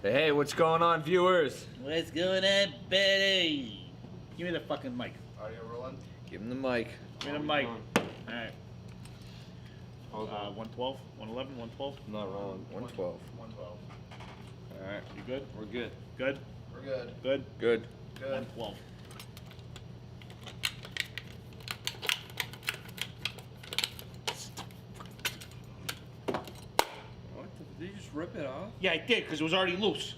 Hey, what's going on, viewers? What's going on, Betty? Give me the fucking mic. Audio rolling. Give him the mic. Give me the mic. Alright. 112, 111, 112. Not wrong. 112. 112. Alright, you good? We're good. Good? We're good. Good? Good. Good. 112. What? Did you just rip it off? Yeah, I did, because it was already loose.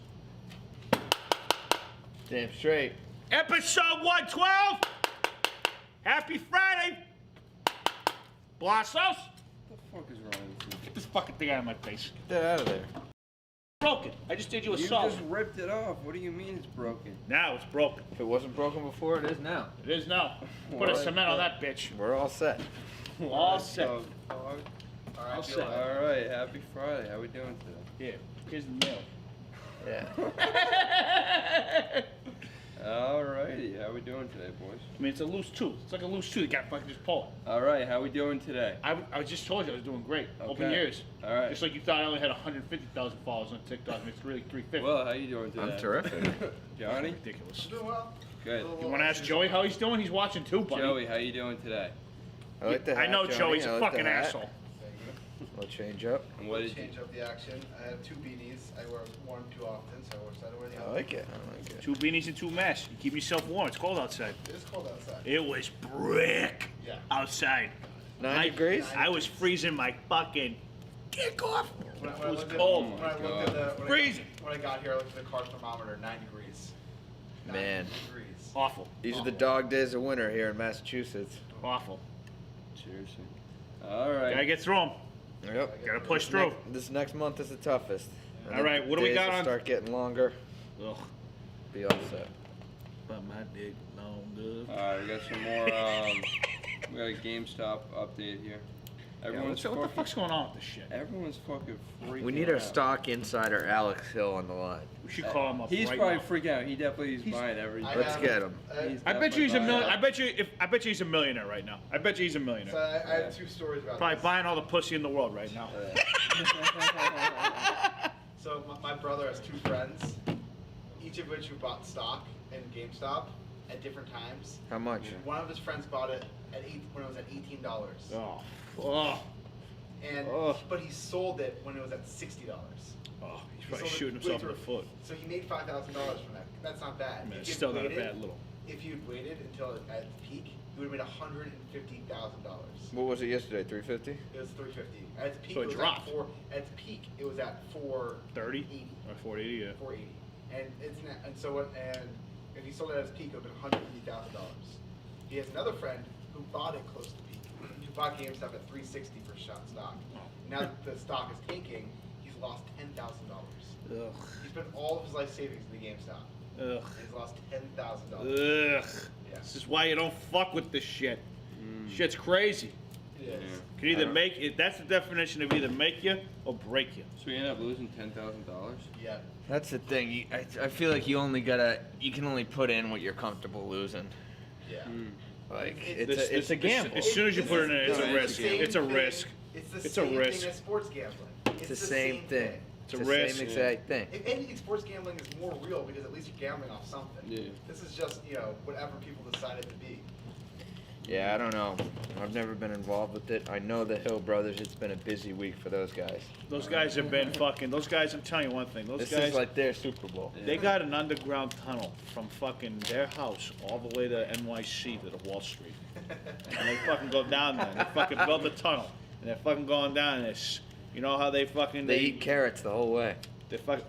Damn straight. Episode 112! Happy Friday! Blastos! What the fuck is wrong with you? Get this fucking thing out of my face. Get that out of there. Broken. I just did you a You solid. just ripped it off. What do you mean it's broken? Now it's broken. If it wasn't broken before, it is now. It is now. Put a What? cement on that bitch. We're all set. All set. What the fuck? All right. All feel set. it. All right. Happy Friday. How we doing today? Here, here's the mail. Yeah. Alrighty. How we doing today, boys? I mean, it's a loose tooth. It's like a loose tooth. You gotta fucking just pull it. All right. How we doing today? I just told you I was doing great. Open Okay. years. All right. Just like you thought I only had 150,000 followers on TikTok, and it's really 350. Well, how you doing today? I'm terrific. Johnny? Ridiculous. Doing well. Good. You want to ask Joey how he's doing? He's watching too, buddy. Joey, how you doing today? I like the hat, I know Johnny. Joey's I a like the fucking hat. asshole. Thank you. We'll change up. And what did you? Change up the action. I have two beanies. I wear one too often, so I wear the I other. like it. I like it. 2 beanies and 2 masks. You keep yourself warm. It's cold outside. It is cold outside. It was brick Yeah. outside. 9 degrees? I was freezing my fucking dick off. When It I was looked cold. At, when I looked at the Freezing. When I got here, I looked at the car thermometer. 9 degrees. 9 Man. degrees. Awful. These are the dog days of winter here in Massachusetts. Awful. Seriously. All right. Gotta get through them. Yep. Gotta push through. This next month is the toughest. And All right, the what do we days got will on- start getting longer. Ugh. Be all set. But my dick longer. All right. We got some more. We got a GameStop update here. Everyone's So what the fucking. fuck's going on with this shit? Everyone's fucking freaking. We need our out. stock insider Alex Hill on the line. We should call him up He's right probably now. freaking out. He definitely is buying everything. I Let's have- get him. I bet you he's a definitely million. buying I bet you he's a millionaire right now. I bet you he's a So millionaire. I have two stories about Probably this. buying all the pussy in the world right now. So my brother has two friends, each of which who bought stock in GameStop at different times. How much? One of his friends bought it at when it was at $18, Oh, oh, and Oh. but he sold it when it was at $60. oh! He's He probably sold it shooting way himself in through- the foot. So he made $5,000 from that. That's not bad. I mean, If it's you'd still not a waited- bad little. If you'd waited until at its peak, you would have made $150,000. What was it yesterday? 350? It was $350. At its peak, So it it was dropped. at four. At its peak, it was at 30 or 480. Yeah. 480. And it's not, and so what? And if he sold it at its peak, it would have been $150,000. He has another friend who bought it close to peak. Who bought GameStop at $360 for shot stock. Now that the stock is tanking, he's lost $10,000. Ugh. He spent all of his life savings in the GameStop. Ugh. And he's lost $10,000. Ugh. Yeah. This is why you don't fuck with this shit. Mm. Shit's crazy. It is. Can either make it. That's the definition of either make you or break you. So you end up losing $10,000. Yeah. That's the thing. I feel like you can only put in what you're comfortable losing. Yeah. Like It's- it's a gamble. As soon as you This put it is in, it's the a risk. same It's a thing- risk. It's the It's a same risk. thing as sports gambling. It's the same thing. It's It's a the risk. same exact thing. If anything, sports gambling is more real because at least you're gambling off something. Yeah. This is just, whatever people decide it to be. Yeah, I don't know. I've never been involved with it. I know the Hill brothers. It's been a busy week for those guys. Those guys have been fucking. Those guys. I'm telling you one thing. Those This guys. is like their Super Bowl. They got an underground tunnel from fucking their house all the way to NYC to the Wall Street. And they fucking go down there. And they fucking built a tunnel. And they're fucking going down this. You know how they fucking They eat carrots the whole way. They fuck.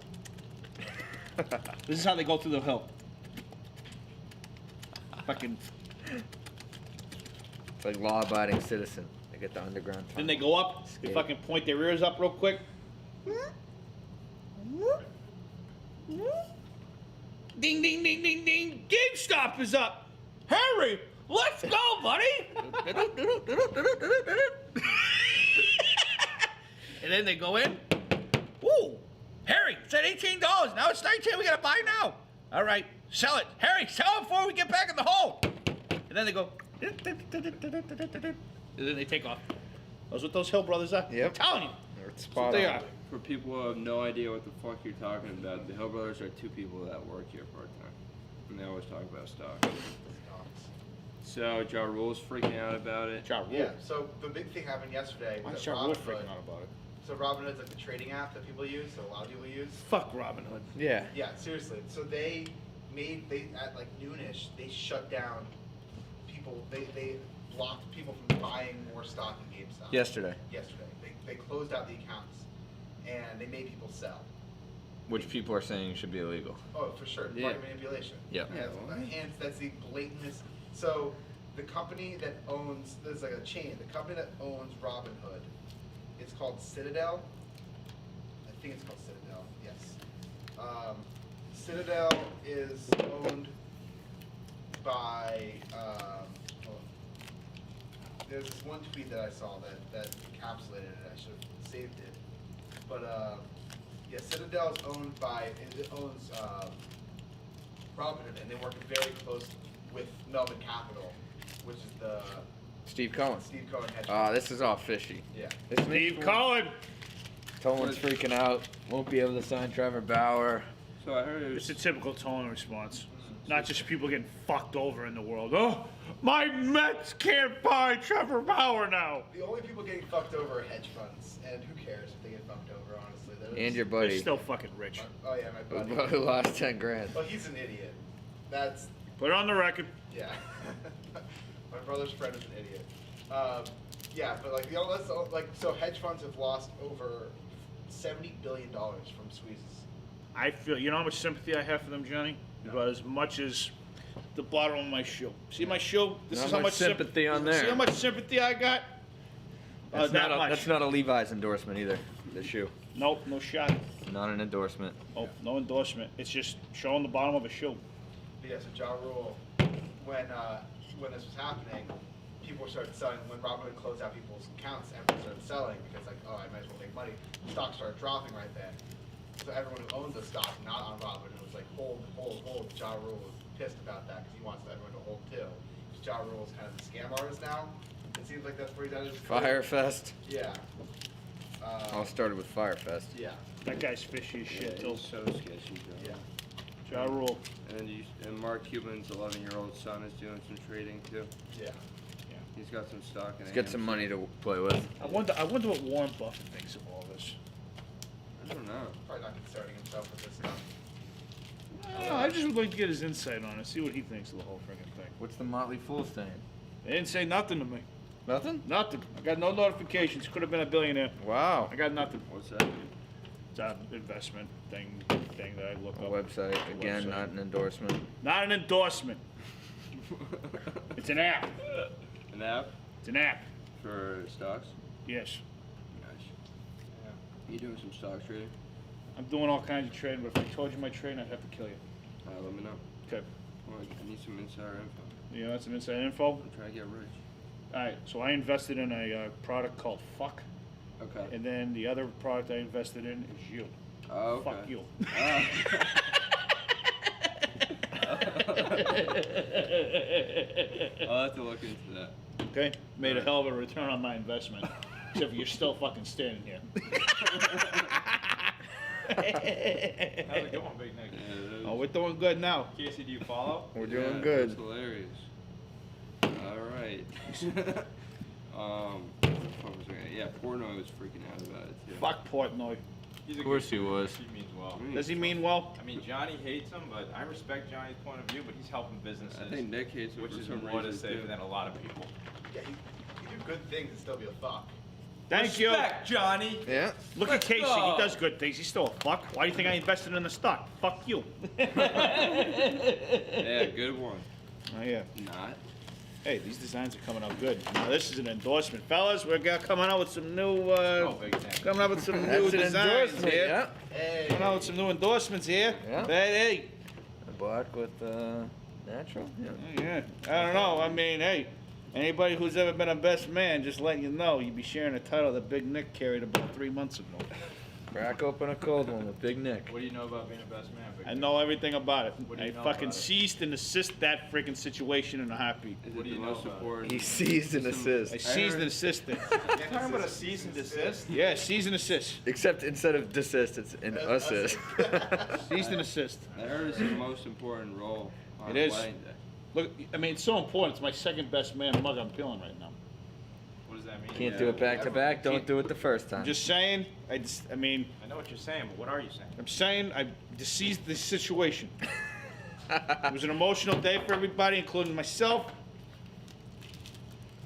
This is how they go through the hill. Fucking. It's like law-abiding citizen. They get the underground. Then they go up. They Escape. fucking point their ears up real quick. Ding ding ding ding ding! GameStop is up. Harry, let's go, buddy. And then they go in. Ooh, Harry, it's at $18. Now it's $19. We gotta buy now. All right, sell it. Harry, sell it before we get back in the hole. And then they go. And then they take off. That's what those Hill brothers are. Yep. I'm telling you. They're spot they on. are. For people who have no idea what the fuck you're talking about, the Hill brothers are 2 people that work here part time, and they always talk about stock. So Ja Rule's freaking out about it. Ja Rule. Yeah. So the big thing happened yesterday Why was is that Ja Rule Robinhood. freaking out about it? So Robinhood's like the trading app that people use. So a lot of people use. Fuck Robinhood. Yeah. Yeah, seriously. So they at like noonish they shut down people. They blocked people from buying more stock in GameStop. Yesterday. Yesterday, they closed out the accounts, and they made people sell. Which people are saying should be illegal. Oh, for sure, Yeah. market manipulation. Yeah. And that's the blatantness. So the company that owns there's like a chain. The company that owns Robinhood, it's called Citadel. I think it's called Citadel. Yes. Citadel is owned by. There's this one tweet that I saw that encapsulated it. I should have saved it. But yeah, Citadel is owned by it owns Robinhood, and they work very close with Melvin Capital, which is the Steve Cohen. Steve Cohen hedge Ah, fund. this is all fishy. Yeah. This Steve makes- Cohen. Tolan's freaking out. Won't be able to sign Trevor Bauer. So I heard it It's was a typical Tolan response. Not just people getting fucked over in the world. Oh, my Mets can't buy Trevor Bauer now. The only people getting fucked over are hedge funds, and who cares if they get fucked over? Honestly, And your They're buddy. still fucking rich. Oh yeah, my buddy. Who lost 10 grand. Well, he's an idiot. That's Put it on the record. yeah. My brother's friend is an idiot. Yeah, but like so hedge funds have lost over $70 billion from squeezes. I feel, you know how much sympathy I have for them, Johnny? About as much as the bottom of my shoe. See my shoe? This Not is how much much sympathy on there. See how much sympathy I got? That's, that not a, much. that's not a Levi's endorsement either. The shoe. Nope, no shot. Not an endorsement. Oh, no endorsement. It's just showing the bottom of a shoe. But yeah, so Ja Rule, when this was happening, people started selling. When Robinhood closed out people's accounts, everyone started selling because like, oh, I might as well make money. Stocks started dropping right then. So everyone who owns the stock, not on Robinhood, was like, hold. Ja Rule was pissed about that because he wants everyone to hold too. Because Ja Rule is kind of a scam artist now. It seems like that's where he's at his career. Firefest. Yeah. All started with Firefest. Yeah. That guy's fishy as shit, too. he's so sketchy. Bro. Yeah. Ja Rule. And Mark Cuban's 11-year-old son is doing some trading too. Yeah. He's got some stock in Let's it. get some money to play with. I wonder what Warren Buffett thinks of all this. I don't know. Probably not concerning himself with this stuff. I just would like to get his insight on it, see what he thinks of the whole freaking thing. What's the Motley Fool saying? They didn't say nothing to me. Nothing? Nothing. I got no notifications. Could have been a billionaire. Wow. I got nothing. What's that? It's an investment thing that I look A up. website. Again, Website. not an endorsement. Not an endorsement. It's an app. An app It's an app. for stocks. Yes. Nice. You doing some stock trading? I'm doing all kinds of trading, but if I told you my trading, I'd have to kill you. Let me know. Okay. Well, I need some insider info. You know, some inside info. I'm trying to get rich. All right. So I invested in a product called Fuck, Okay. and then the other product I invested in is you. Oh, okay. Fuck you. I'll have to look into that. Okay. Made a hell of a return on my investment. Except for you're still fucking standing here. How's it going, Big Nick? Yeah, Oh, we're doing good now. Casey, do you follow? We're doing yeah, good. That's hilarious. All right. What was I? Yeah, Portnoy was freaking out about it too. Fuck Portnoy. He's a Of course good he dude. was. He means well. Does he mean well? I mean, Johnny hates him, but I respect Johnny's point of view, but he's helping businesses. I think Nick hates him which for is some more to reason say too. than a lot of people. Yeah, you do good things and still be a fuck. Thank you. Respect, Johnny. Yeah. Look Let's at Casey. go. He does good things. He's still a fuck. Why do you think I invested in the stock? Fuck you. Yeah, good one. Oh, yeah. Not. Hey, these designs are coming out good. Now, this is an endorsement. Fellas, we're coming out with some new, Oh, Big Nick. coming out with some new That's an designs endorsement, here. yeah. Hey. Coming out with some new endorsements here. Yeah. Hey, A black with natural. Yeah. hey. Yeah. I don't know. I mean, hey, anybody who's ever been a best man, just letting you know, you'd be sharing a title that Big Nick carried about 3 months ago. Crack open a cold one with Big Nick. What do you know about being a best man? Big I Nick? know everything about it. What do you I know fucking about it? ceased and assist that freaking situation in a heartbeat. Is What it do the you know most about it? important? He seized and I assist. seized and assisted. You're talking about a cease and desist? Yeah, seize and assist. Except instead of desist, it's an assist. Seized and assist. I heard it's the most important role on It is. wedding day. Look, I mean, it's so important. It's my second best man mug I'm feeling right now. What does that mean? Can't do it back to back. Don't do it the first time. I'm just saying. I mean, I know what you're saying, but what are you saying? I'm saying I seized the situation. It was an emotional day for everybody, including myself.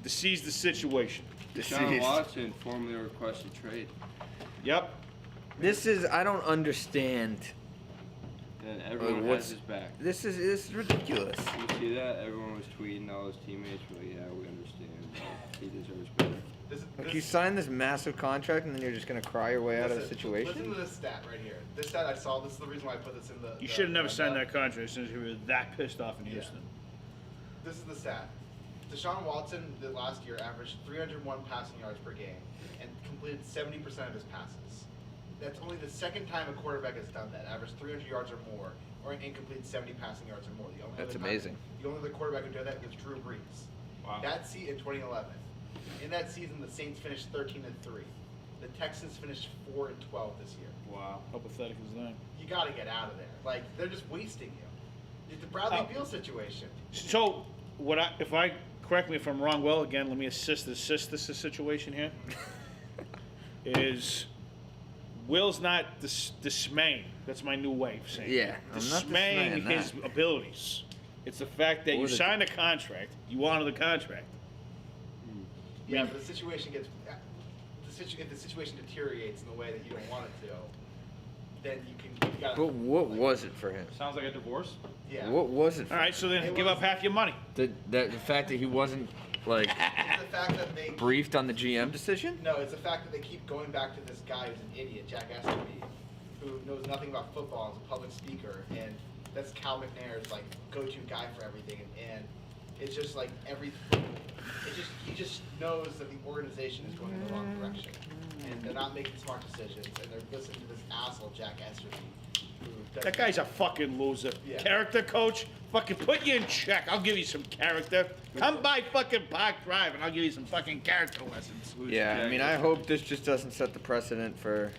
Seized the situation. Deshaun Deceased. Watson formally requested trade. Yep. This is, I don't understand. And everyone what's- has his back. This is ridiculous. You see that? Everyone was tweeting, all his teammates were like, yeah, we understand. He deserves better. Like, you sign this massive contract and then you're just gonna cry your way out of the Listen situation? to this stat right here. This stat I saw. This is the reason why I put this in the. You should have never signed that contract since you were that pissed off in Yeah. Houston. This is the stat. Deshaun Watson the last year averaged 301 passing yards per game and completed 70% of his passes. That's only the second time a quarterback has done that. Averaged 300 yards or more, or and completed 70 passing yards or more. The only That's other time- amazing. The only other quarterback who did that was Drew Brees. Wow. That in 2011. In that season, the Saints finished 13-3. The Texans finished 4-12 this year. Wow. How pathetic is that? You got to get out of there. Like they're just wasting you. It's the Bradley Oh. Beal situation. So, if I correct me if I'm wrong, well, again, let me assist this situation here. Is Will's not dismaying. That's my new way of saying it. Yeah, I'm not dismaying dismaying his that. abilities. It's the fact that Or you the- signed a contract, you honor the contract. Yeah, but the situation gets if the situation deteriorates in the way that you don't want it to, then you gotta. But what was it for him? Sounds like a divorce. Yeah. What was it for All right, so then It give was- up half your money. The fact that he wasn't, like, It's the fact that they briefed on the GM decision? No, it's the fact that they keep going back to this guy who's an idiot, Jack Esterby, who knows nothing about football, is a public speaker, and that's Cal McNair's like go-to guy for everything, and it's just like he just knows that the organization is going in the wrong direction, and they're not making smart decisions, and they're listening to this asshole Jack Esterby, who doesn't- That guy's a fucking loser. Yeah. Character coach, fucking put you in check. I'll give you some character. Come by fucking Park Drive and I'll give you some fucking character lessons. Who's Yeah, I Jack mean, I Easterby? hope this just doesn't set the precedent for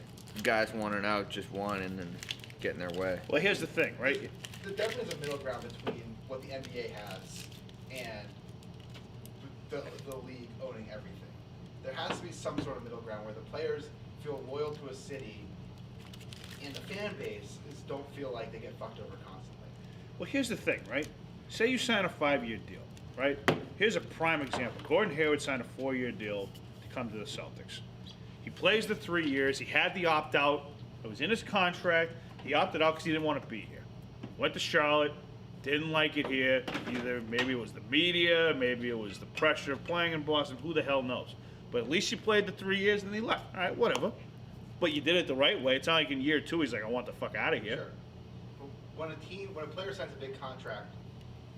guys wanting out just one and then getting their way. Well, here's the thing, right? There definitely is a middle ground between what the NBA has and the league owning everything. There has to be some sort of middle ground where the players feel loyal to a city and the fan base don't feel like they get fucked over constantly. Well, here's the thing, right? Say you sign a 5-year deal, right? Here's a prime example. Gordon Hayward signed a 4-year deal to come to the Celtics. He plays the 3 years. He had the opt-out. It was in his contract. He opted out because he didn't want to be here. Went to Charlotte. Didn't like it here. Either maybe it was the media, maybe it was the pressure of playing in Boston. Who the hell knows? But at least you played the 3 years and then he left. All right, whatever. But you did it the right way. It's not like in year 2 he's like, I want the fuck out of here. Sure. But when a player signs a big contract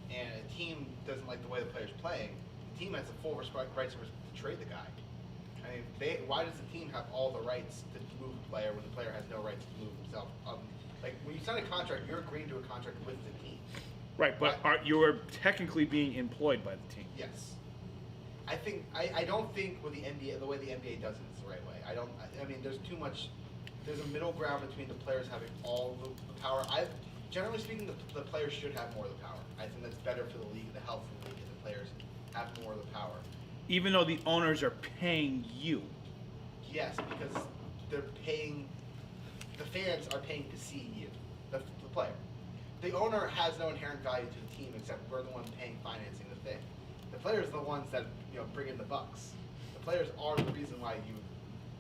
and a team doesn't like the way the player's playing, the team has the full rights to trade the guy. I mean, why does the team have all the rights to move the player when the player has no rights to move himself? Like when you sign a contract, you're agreeing to a contract with the team. Right, but you are technically being employed by the team. Yes. I don't think with the NBA, the way the NBA does it is the right way. I mean, there's a middle ground between the players having all the power. Generally speaking, the players should have more of the power. I think that's better for the league, the health of the league, if the players have more of the power. Even though the owners are paying you. Yes, because they're paying, the fans are paying to see you, the player. The owner has no inherent value to the team except we're the ones paying financing the thing. The players are the ones that bring in the bucks. The players are the reason why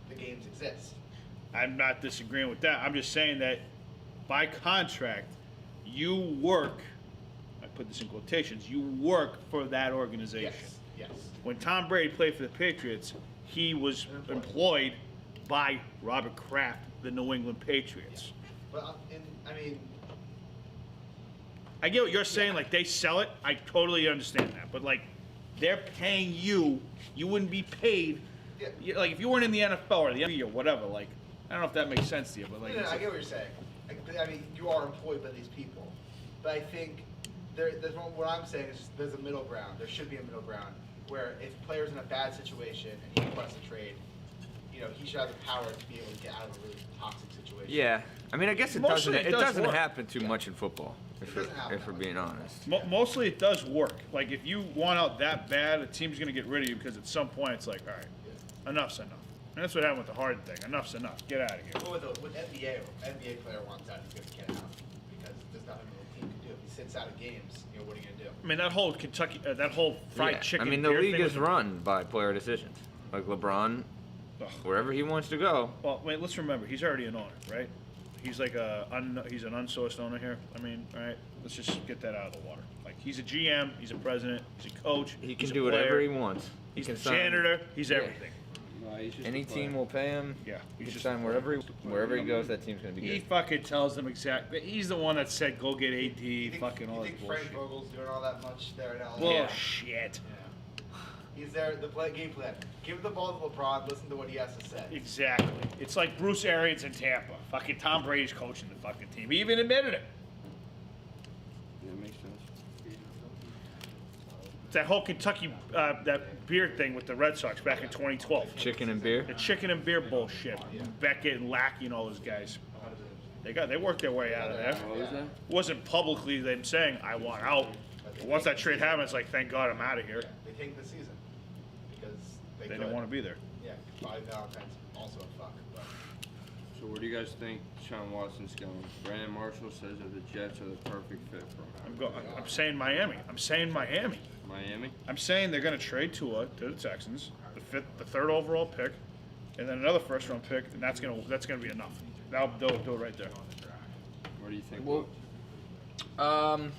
the games exist. I'm not disagreeing with that. I'm just saying that by contract, you work, I put this in quotations, you work for that organization. Yes. When Tom Brady played for the Patriots, he was employed by Robert Kraft, the New England Patriots. But I mean, I get what you're saying, like they sell it. I totally understand that. But like they're paying you, you wouldn't be paid. Yeah. Like if you weren't in the NFL or the NBA or whatever, like don't know if that makes sense to you, but like, No, it's I like- get what you're saying. I mean, you are employed by these people, but I think what I'm saying is there's a middle ground. There should be a middle ground where if player's in a bad situation and he requests a trade, he should have the power to be able to get out of a really toxic situation. Yeah, I mean, I guess it Mostly doesn't. it It does doesn't work. happen too much in football. If doesn't happen we're that being much. honest. Mostly it does work. Like if you want out that bad, a team's gonna get rid of you because at some point it's like, all right, enough's enough. And that's what happened with the Harden thing. Enough's enough. Get out of here. But with NBA player wants out, he's going to get out because there's nothing the team can do. If he sits out of games, what are you going to do? I mean, that whole Kentucky, that whole fried Yeah, chicken. I mean, the beer league thing is with the- run by player decisions. Like LeBron, Ugh. wherever he wants to go. Well, wait, let's remember, he's already an owner, right? He's like he's an unsourced owner here. I mean, all right, let's just get that out of the water. Like, he's a GM, he's a president, he's a coach. He can he's a do whatever player, he wants. He He's can the sign- janitor. He's Yeah. everything. No, he's just Any a player. team will pay him. Yeah, He he's can just sign wherever he goes. That team's gonna be He good. fucking tells them exactly. He's the one that said, "Go get AD." Fucking all you that think bullshit. Frank Vogel's doing all that much there in LA? Bullshit. Yeah. He's there, game plan. Give the ball to LeBron, listen to what he has to say. Exactly. It's like Bruce Arians in Tampa. Fucking Tom Brady's coaching the fucking team. He even admitted it. That makes sense. That whole Kentucky that beer thing with the Red Sox back in 2012. Chicken and beer. The chicken and beer bullshit. Beckett and Lackey and all those guys. They worked their way out of there. What was that? It wasn't publicly them saying I want out. But once that trade happened, it's like thank God I'm out of here. They take the season because They didn't want to be there. Yeah, Bobby Valentine's also a fuck. But So where do you guys think Deshaun Watson's going? Brandon Marshall says that the Jets are the perfect fit for him. I'm saying Miami. I'm saying Miami. Miami? I'm saying they're going to trade Tua to the Texans, the third overall pick, and then another first round pick, and that's gonna be enough. They'll do it right there. What do you think? Well, I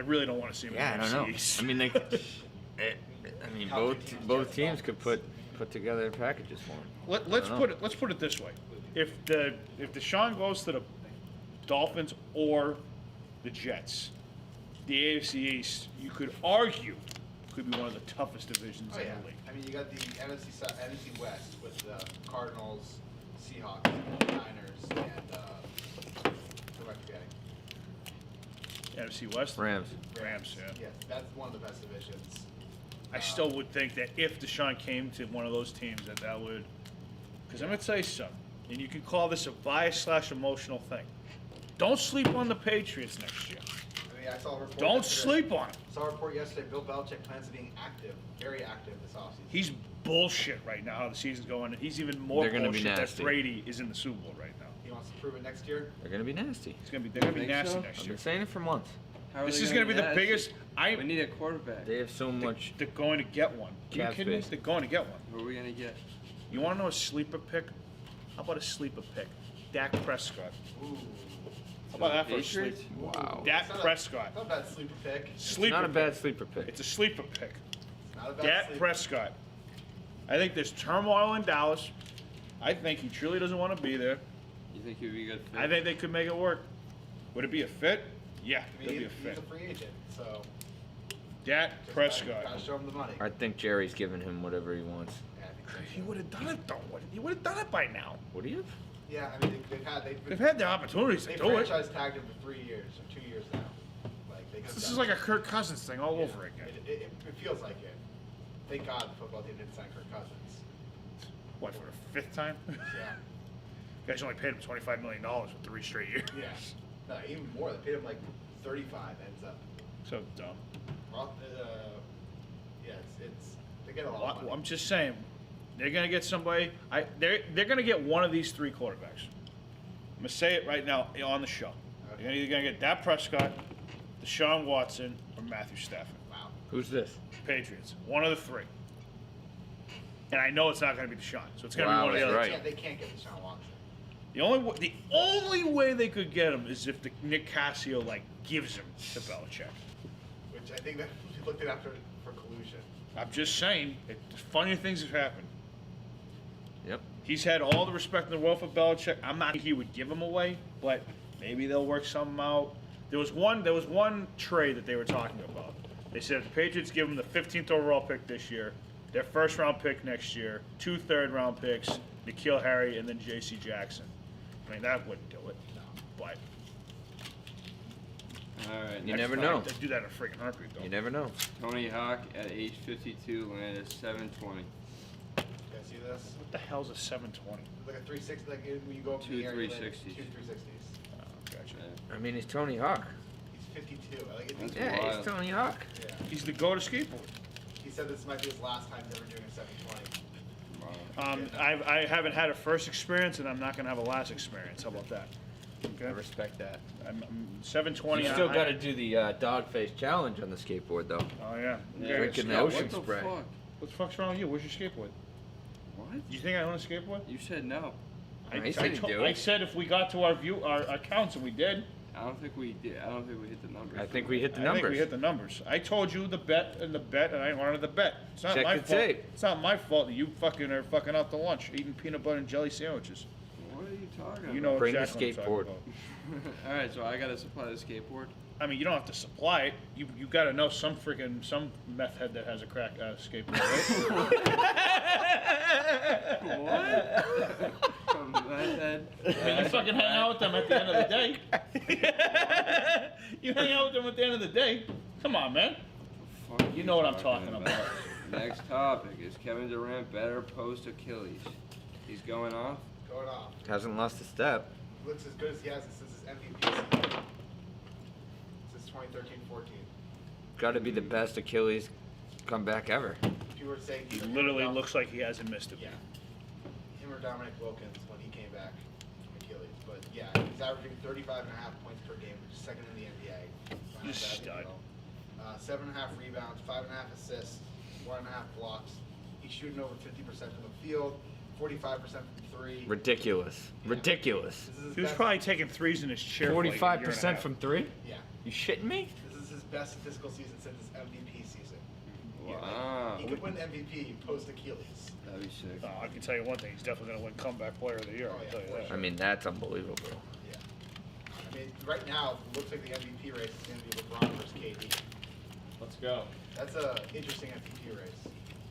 really don't want to see him. yeah, in I the don't know. NFC East. I mean, both teams could put together packages for him. Let's I don't let's put it this way: if Deshaun goes to the Dolphins or the Jets, the AFC East, you could argue, could be one of the toughest divisions oh in yeah, the league. I mean you got the NFC West with the Cardinals, Seahawks, Niners, and who am I forgetting? NFC West, Rams. Rams. Yeah. Yes, that's one of the best divisions. I still would think that if Deshaun came to one of those teams, that would, because I'm gonna tell you something, and you can call this a bias/emotional thing. Don't sleep on the Patriots next year. I mean, I saw a report. Don't yesterday- sleep on it. Saw a report yesterday. Bill Belichick plans on being active, very active this offseason. He's bullshit right now how the season's going. He's even more They're gonna be bullshit that nasty. Brady is in the Super Bowl right now. He wants to prove it next year. They're gonna be nasty. They're gonna be Think nasty so? next I've year. been saying it for months. How are This they is gonna be the nasty? biggest. We need a quarterback. They have so much. They're going to get one. Are you Cap kidding me? space. They're going to get one. Who are we gonna get? You want to know a sleeper pick? How about a sleeper pick? Dak Prescott. Ooh. How about that for a Patriots? sleep? Wow. Dak It's not Prescott. Not a bad sleeper pick. Sleeper Not a pick. bad sleeper pick. It's a sleeper pick. It's not a bad Dak sleeper. Prescott. I think there's turmoil in Dallas. I think he truly doesn't want to be there. You think he'd be a good fit? I think they could make it work. Would it be a fit? Yeah, I it'll mean, be a he's fit. a free agent, so Dak just Prescott. Gotta show him the money. I think Jerry's giving him whatever he wants. Yeah, I think so. He would have done it though. He would have done it by now. Would he have? Yeah, I mean They've had the opportunities to they do it. franchise tagged him for 3 years or 2 years now. Like they This is like a Kirk Cousins thing all over again. It feels like it. Thank God the football team didn't sign Kirk Cousins. What, for the fifth time? You Yeah. guys only paid him $25 million for 3 straight years. Yeah. No, even more. They paid him like 35. Ends up. So dumb. Well, yeah, it's they get a lot. Well, of money. I'm just saying, they're gonna get somebody. They're gonna get one of these 3 quarterbacks. I'm gonna say it right now on the show. They're either gonna get Dak Prescott, Deshaun Watson, or Matthew Stafford. Wow. Who's this? Patriots. One of the 3. And I know it's not gonna be Deshaun, so it's gonna Wow, be one of the that's other. right. They can't get Deshaun Watson. The only way they could get him is if the Nick Cassio gives him to Belichick. Which I think that we looked at after for collusion. I'm just saying, funny things have happened. Yep. He's had all the respect in the world for Belichick. I'm not he would give him away, but maybe they'll work something out. There was one trade that they were talking about. They said if the Patriots give them the 15th overall pick this year, their first round pick next year, 2 third round picks, N'Keal Harry, and then J.C. Jackson. I mean, that wouldn't do it. No. But All right. You next never time. know. they do that in a freaking heartbeat, though. You never know. Tony Hawk at age 52 landed 720. You guys see this? What the hell's a 720? Like a 360, like when you go up to Two the air, you land 360s. Two 360s. Oh, gotcha. Yeah. I mean, he's Tony Hawk. He's 52. Like, That's Yeah, wild. he's Tony Hawk. yeah. He's the go to skateboard. He said this might be his last time ever doing a 720. Wow. I haven't had a first experience, and I'm not going to have a last experience. How about that? I respect that. I'm 720. You still got to do the dog face challenge on the skateboard, though. Oh, yeah. Yeah, Drinking the Scott, ocean what the spray. Fuck? What the fuck's wrong with you? Where's your skateboard? What? You think I own a skateboard? You said no. He said he'd do I it. said if we got to our accounts, and we did. I don't think we did. I don't think we hit the numbers. I think we hit the I think numbers. we hit the numbers. I told you the bet, and I wanted the bet. It's not Check my the fault. tape. It's not my fault that you fucking are fucking out to lunch, eating peanut butter and jelly sandwiches. What are you talking about? You know Bring the exactly what I'm skateboard. talking about. All right, so I gotta supply the skateboard. I mean, you don't have to supply it. You got to know some meth head that has a crack skateboard, right? What? From that head. I mean, you fucking hang out with them at the end of the day. You hang out with them at the end of the day. Come on, man. Fuck You know what I'm talking about. Next topic is Kevin Durant better post Achilles. He's going off. Going off. Hasn't lost a step. Looks as good as he has since his MVP season. Since 2013-14. Got to be the best Achilles comeback ever. If you were to say He him or literally Dom- looks like he hasn't missed it. Yeah. Him or Dominic Wilkins when he came back from Achilles. But yeah, he's averaging 35.5 points per game, which is second in the NBA. behind He's a Bradley stud. Beal. 7.5 rebounds, 5.5 assists, 1.5 blocks. He's shooting over 50% from the field, 45% from three. Ridiculous. Yeah. Ridiculous. This is his He was best- probably taking threes in his chair. for like a year and a 45% half. from three? Yeah. You shitting me? This is his best statistical season since his MVP season. Yeah, like, Wow. he could win MVP post Achilles. That'd be sick. I can tell you one thing. He's definitely going to win comeback player of the year. Oh, I'll yeah, tell you for that. sure. I mean, that's unbelievable. Yeah. I mean, right now, it looks like the MVP race is going to be LeBron versus KD. Let's go. That's a interesting MVP race.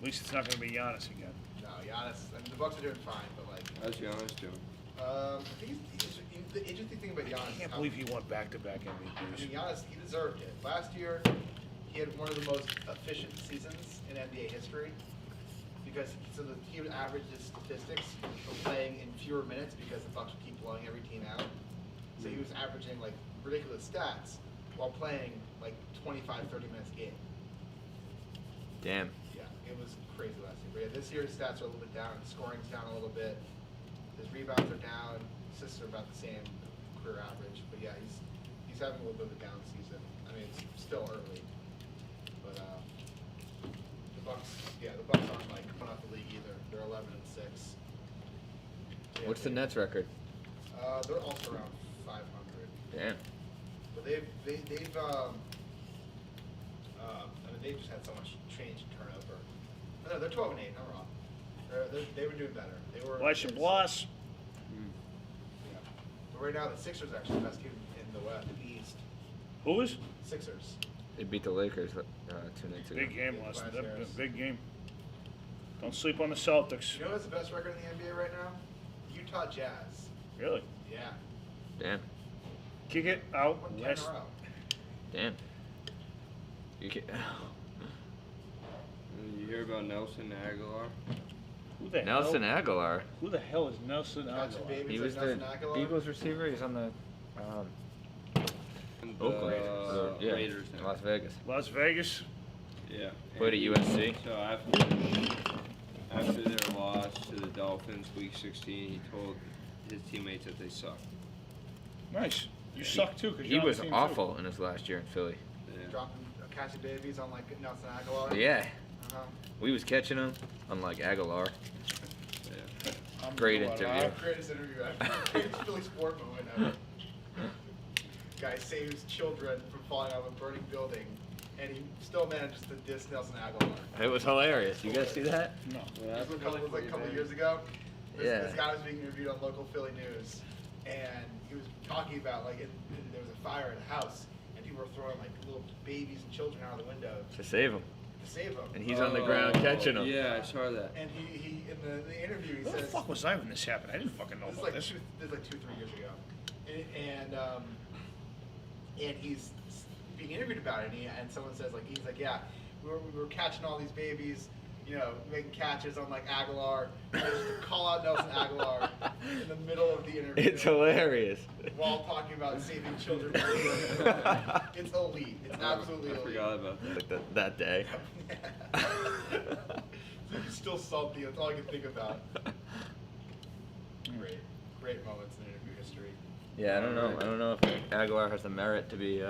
At least it's not going to be Giannis again. No, Giannis. I mean, the Bucks are doing fine, but like, How's Giannis doing? I think the interesting thing about Giannis. I can't is how- believe he won back-to-back I mean, MVPs. Giannis, he deserved it. Last year, he had one of the most efficient seasons in NBA history because he would average his statistics for playing in fewer minutes because the Bucks would keep blowing every team out. So he was averaging like ridiculous stats while playing like 25, 30 minutes a game. Damn. Yeah, it was crazy last year. But yeah, this year his stats are a little bit down. His scoring's down a little bit. His rebounds are down. Assists are about the same career average. But yeah, he's having a little bit of a down season. I mean, it's still early. But the Bucks aren't like coming off the league either. They're 11-6. Yeah, What's the Nets record? They're also around 500. Damn. But they've I mean, they've just had so much change and turnover. No, they're 12-8. I'm wrong. They were doing better. They were. Blush and Bloss. Yeah. But right now, the Sixers are actually the best team in the West, the East. Who is? Sixers. They beat the Lakers 2 nights ago. Big game Yeah, last night. Tobias That was Harris. a big game. Don't sleep on the Celtics. You know who's the best record in the NBA right now? Utah Jazz. Really? Yeah. Damn. Kick it out. Won 10 in West. a row. Damn. You can, You hear about Nelson Aguilar? Who the Nelson hell? Aguilar. Who the hell is Nelson Got some Aguilar? babies He like was the Nelson Aguilar. Eagles receiver. He's on the And Oakland. Yeah, Raiders now. Las Vegas. Las Vegas. Yeah. Played at USC. So after their loss to the Dolphins Week 16, he told his teammates that they suck. Nice. You suck too, because He was awful in his last year in Philly. Yeah. Dropping catching babies on like Nelson Aguilar. Yeah. Uh-huh. We was catching him, unlike Aguilar. Yeah. Great interview. Greatest interview ever. Greatest Philly sport moment ever. Guy saves children from falling out of a burning building, and he still manages to diss Nelson Aguilar. It was hilarious. You guys see that? No. It was like a couple years ago. This Yeah. guy was being interviewed on local Philly news, and he was talking about like there was a fire in a house, and people were throwing like little babies and children out of the window To save him. to save him. And he's on the ground catching him. Yeah, I saw that. And he in the interview he Where the says, fuck was I when this happened? I didn't fucking know this is about like this. this is like 2-3 years ago, and he's being interviewed about it, and someone says like he's like, yeah, we were catching all these babies, you know, making catches on like Aguilar, and just to call out Nelson Aguilar in the middle of the interview. It's hilarious. While talking about saving children. It's elite. It's absolutely I elite. forgot about that. Like that day. It's still salty. That's all I can think about. Great moments in interview history. Yeah, I don't know. I don't know if Aguilar has the merit to be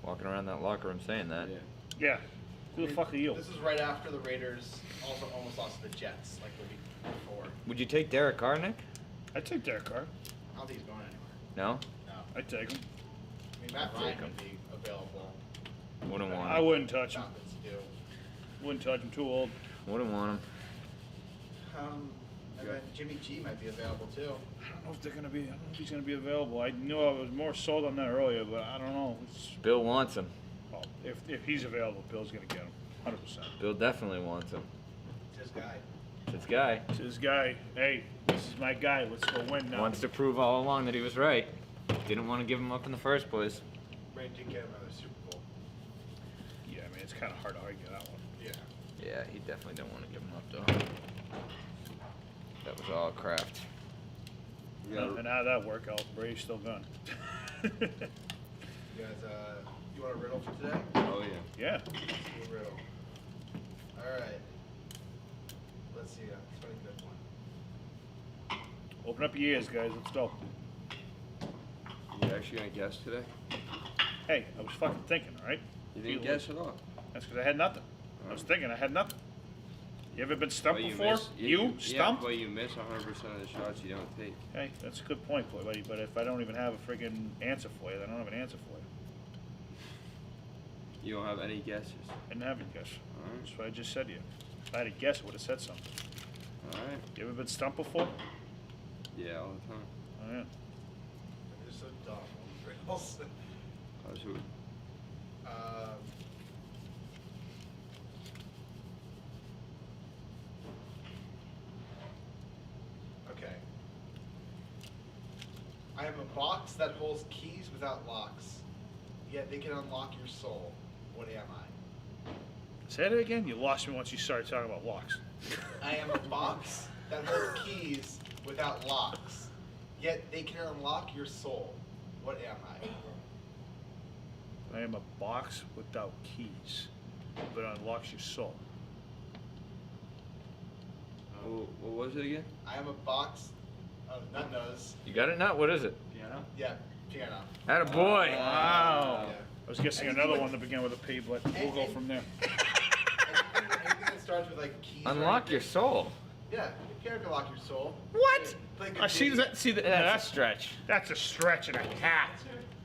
walking around that locker room saying that. Yeah. Yeah. Who the fuck are you? This was right after the Raiders also almost lost to the Jets, like the week before. Would you take Derek Carr, Nick? I'd take Derek Carr. I don't think he's going anywhere. No? No. I'd take him. I mean, Matt Ryan would be available. Wouldn't want I him. wouldn't touch him. Falcons do. Wouldn't touch him. Too old. Wouldn't want him. And then Jimmy G might be available too. I don't know if they're gonna be. I don't know if he's gonna be available. I knew I was more sold on that earlier, but I don't know. Bill wants him. Well, if he's available, Bill's gonna get him. 100%. Bill definitely wants him. It's his guy. It's his guy. It's his guy. Hey, this is my guy. Let's go win now. Wants to prove all along that he was right. Didn't want to give him up in the first place. Ray did get him another Super Bowl. Yeah, I mean it's kind of hard to argue that one. Yeah. Yeah, he definitely didn't want to give him up though. That was all Kraft. Yeah. And how that work out? Brady's still gone. You guys, you want a riddle for today? Oh yeah. Yeah. Let's do a riddle. All right. Let's see. Let's find a good one. Open up your ears, guys. Let's go. You actually gonna guess today? Hey, I was fucking thinking, all right? You didn't Feel guess at all. That's because I had nothing. I was thinking I had nothing. You ever been stumped Well, before? You Yeah, stumped? well, you miss 100% of the shots you don't take. Hey, that's a good point, buddy. But if I don't even have a friggin' answer for you, then I don't have an answer for you. You don't have any guesses. I didn't have a guess. Alright. That's what I just said to you. If I had a guess, I would have said something. Alright. You ever been stumped before? Yeah, all the time. Oh, yeah. They're so dumb. Riddles. That's who. Okay. I am a box that holds keys without locks, yet they can unlock your soul. What am I? Say that again? You lost me once you started talking about locks. I am a box that holds keys without locks, yet they can unlock your soul. What am I? I am a box without keys, but unlocks your soul. What was it again? I am a box of nut nose. You got it now? What is it? Piano? Yeah, piano. Atta boy. Wow. Yeah. I was guessing another one that began with a P, but we'll go from there. Anything that starts with like keys. or Unlock your anything. soul. Yeah, the piano can lock your soul. What? Play good I see music. that. See that? That's a stretch. That's a stretch and a half.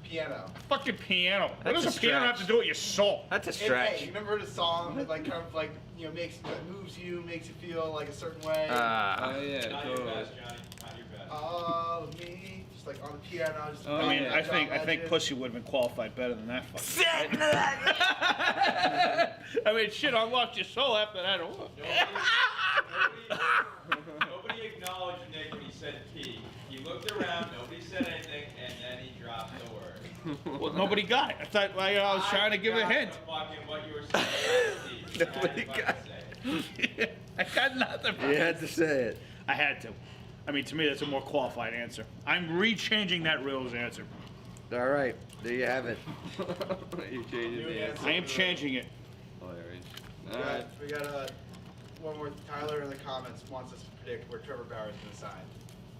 Piano. Fucking piano. What That's does a a piano have stretch. to do with your soul? That's a And, stretch. hey, you remember the song that like kind of like makes that moves you, makes you feel like a certain way. Oh yeah, Not your totally. best, Johnny. Not your best. All of me, just like on the piano. Just Oh, I mean, yeah. I think Legend. Pussy would have been qualified better than that. Fucking. I mean, shit, unlocked your soul after that. Nobody acknowledged Nick when he said P. He looked around, nobody said anything, and then he dropped the word. Well, nobody got it. I thought like, I was trying to give a got hint. the fucking what you were saying. P. Nobody I had to got fucking say it. I got nothing. You had to say it. I had to. I mean, to me, that's a more qualified answer. I'm rechanging that Riddles answer. All right, there you have it. You changing the answer. I am changing it. Hilarious. We Alright. got one more. Tyler in the comments wants us to predict where Trevor Bauer is going to sign.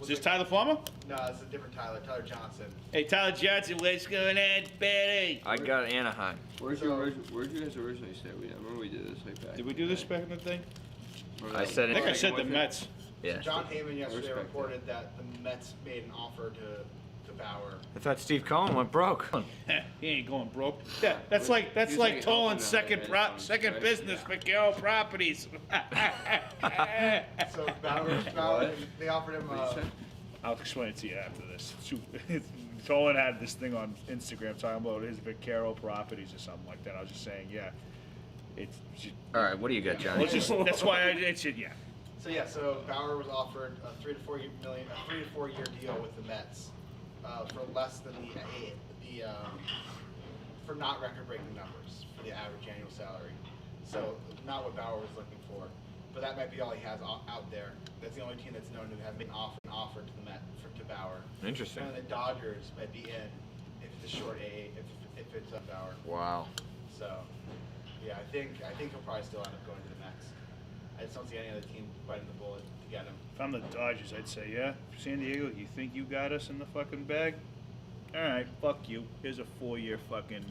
Is this Tyler Farmer? No, it's a different Tyler. Tyler Johnson. Hey, Tyler Johnson, what's going on, Betty? I got Anaheim. Where'd you guys originally say? I remember we did this like back. Did we do this back in the thing? I said I think I it. said the Mets. Yeah. John Heyman yesterday respect reported that the Mets made an offer to Bauer. I thought Steve Cohen went broke. He ain't going broke. Yeah, that's like He's like like Tolan's helping second out, right? second Right. business for Carroll Properties. So Bauer, What? they offered him. What did you say? I'll explain it to you after this. Tolan had this thing on Instagram talking about his Vaquero Properties or something like that. I was just saying, yeah, It's just, All right, what do you got, Johnny? well, it's just that's why it's yeah. So Bauer was offered a 3 to 4 year deal with the Mets for less than for not record-breaking numbers for the average annual salary. So not what Bauer was looking for, but that might be all he has out there. That's the only team that's known to have been offered to the to Bauer. Interesting. And the Dodgers might be in if it's a short if it's a Bauer. Wow. So yeah, I think he'll probably still end up going to the Mets. I just don't see any other team biting the bullet to get him. If I'm the Dodgers, I'd say, yeah, San Diego, you think you got us in the fucking bag? All right, fuck you. Here's a 4-year fucking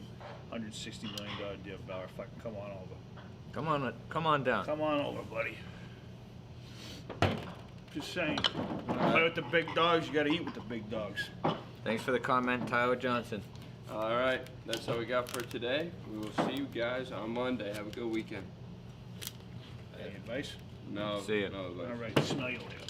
$160 million deal, Bauer. Fucking come on over. Come on down. Come on over, buddy. Just saying. Play with the big dogs, you gotta eat with the big dogs. Thanks for the comment, Tyler Johnson. All right, that's all we got for today. We will see you guys on Monday. Have a good weekend. Any advice? No. See ya. No advice. All right, smell you later.